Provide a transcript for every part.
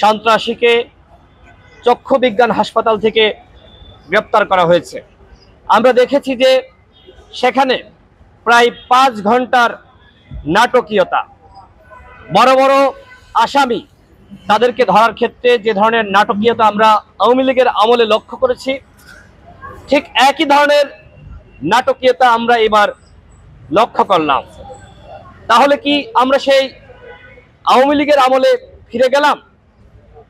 সন্ত্রাসীকে চক্ষু বিজ্ঞান হাসপাতাল থেকে গ্রেপ্তার করা হয়েছে। আমরা দেখেছি যে সেখানে প্রায় 5 ঘন্টার নাটকীয়তা, বড় বড় আসামি তাদেরকে ধরার ক্ষেত্রে যে ধরনের নাটকীয়তা আমরা আওয়ামী লীগের আমলে লক্ষ্য করেছি, ঠিক একই ধরনের নাটকীয়তা আমরা এবার লক্ষ্য করলাম। তাহলে কি আমরা সেই আওয়ামী লীগের আমলে ফিরে গেলাম?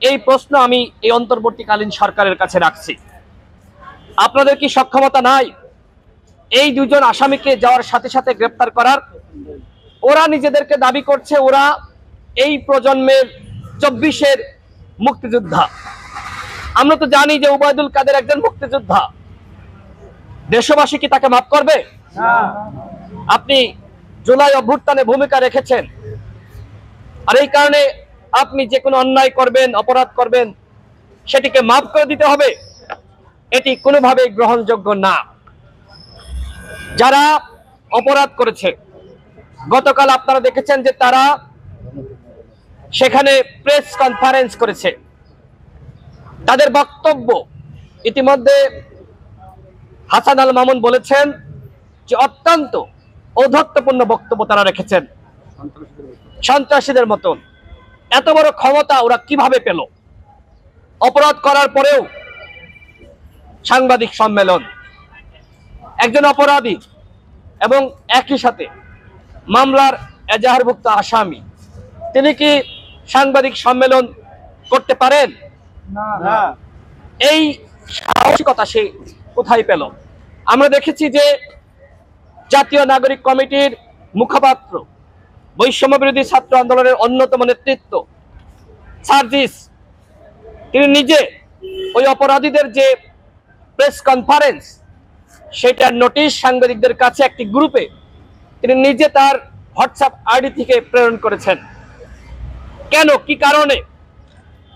এই প্রশ্ন আমি এই অন্তর্বর্তীকালীন সরকারের কাছে রাখছি। আপনাদের কি সক্ষমতা নাই এই দুজন আসামিকে যাওয়ার সাথে সাথে গ্রেপ্তার করার? ওরা নিজেদেরকে দাবি করছে ওরা এই প্রজন্মের 24-এর মুক্তিযোদ্ধা। আমরা তো জানি যে ওবায়দুল কাদের একজন মুক্তিযোদ্ধা। দেশবাসী কি তাকে মাফ করবে? আপনি জুলাই অভ্যুত্থানে ভূমিকা রেখেছেন, আর এই কারণে আপনি যে কোনো অন্যায় করবেন, অপরাধ করবেন, সেটিকে মাফ করে দিতে হবে? এটি কোনোভাবেই গ্রহণযোগ্য না। যারা অপরাধ করেছে, গতকাল আপনারা দেখেছেন যে তারা সেখানে প্রেস কনফারেন্স করেছে। তাদের বক্তব্য ইতিমধ্যে হাসান আল মামুন বলেছেন যে অত্যন্ত ঔদ্ধত্যপূর্ণ বক্তব্য তারা রেখেছেন। সন্ত্রাসীদের মতন এত বড় ক্ষমতা ওরা কিভাবে পেল? অপরাধ করার পরেও সাংবাদিক সম্মেলন, একজন অপরাধী এবং একই সাথে মামলার এজাহারভুক্ত আসামি, তিনি কি সাংবাদিক সম্মেলন করতে পারেন? না। এই সাহসিকতা সে কোথায় পেল? আমরা দেখেছি যে জাতীয় নাগরিক কমিটির মুখপাত্র, বৈষম্য বিরোধী ছাত্র আন্দোলনের অন্যতম নেতৃত্ব সার্জিস, তিনি নিজে ওই অপরাধীদের যে প্রেস কনফারেন্স, সেটার নোটিশ সাংবাদিকদের কাছে একটি গ্রুপে তিনি নিজে তার হোয়াটসঅ্যাপ আইডি থেকে প্রেরণ করেছেন। কেন, কি কারণে?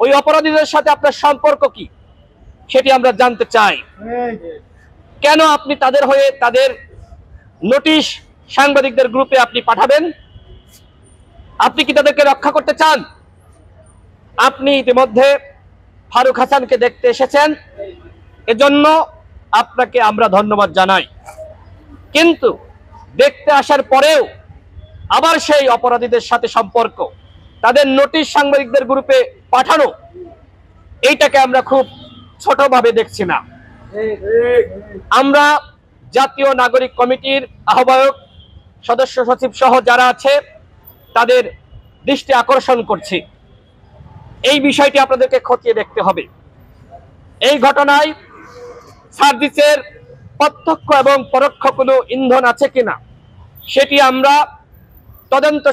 ওই অপরাধীদের সাথে আপনার সম্পর্ক কি, সেটি আমরা জানতে চাই। কেন আপনি তাদের হয়ে তাদের নোটিশ সাংবাদিকদের গ্রুপে আপনি পাঠাবেন? আপনি কি তাদেরকে রক্ষা করতে চান? আপনি ইতিমধ্যে ফারুক হাসানকে দেখতে এসেছেন, এজন্য আপনাকে আমরা ধন্যবাদ জানাই। কিন্তু দেখতে আসার পরেও আবার সেই অপরাধীদের সাথে সম্পর্ক, তাদের নোটিশ সাংবাদিকদের গ্রুপে পাঠানো, এইটাকে আমরা খুব ছোটভাবে দেখছি না। আমরা জাতীয় নাগরিক কমিটির আহ্বায়ক, সদস্য সচিব সহ যারা আছে তাদের দৃষ্টি আকর্ষণ করছি, এই বিষয়টি আপনাদেরকে খতিয়ে দেখতে হবে। এই ঘটনায় সার্জিসের প্রত্যক্ষ এবং পরোক্ষ কোনো ইন্ধন আছে কিনা সেটি আমরা তদন্ত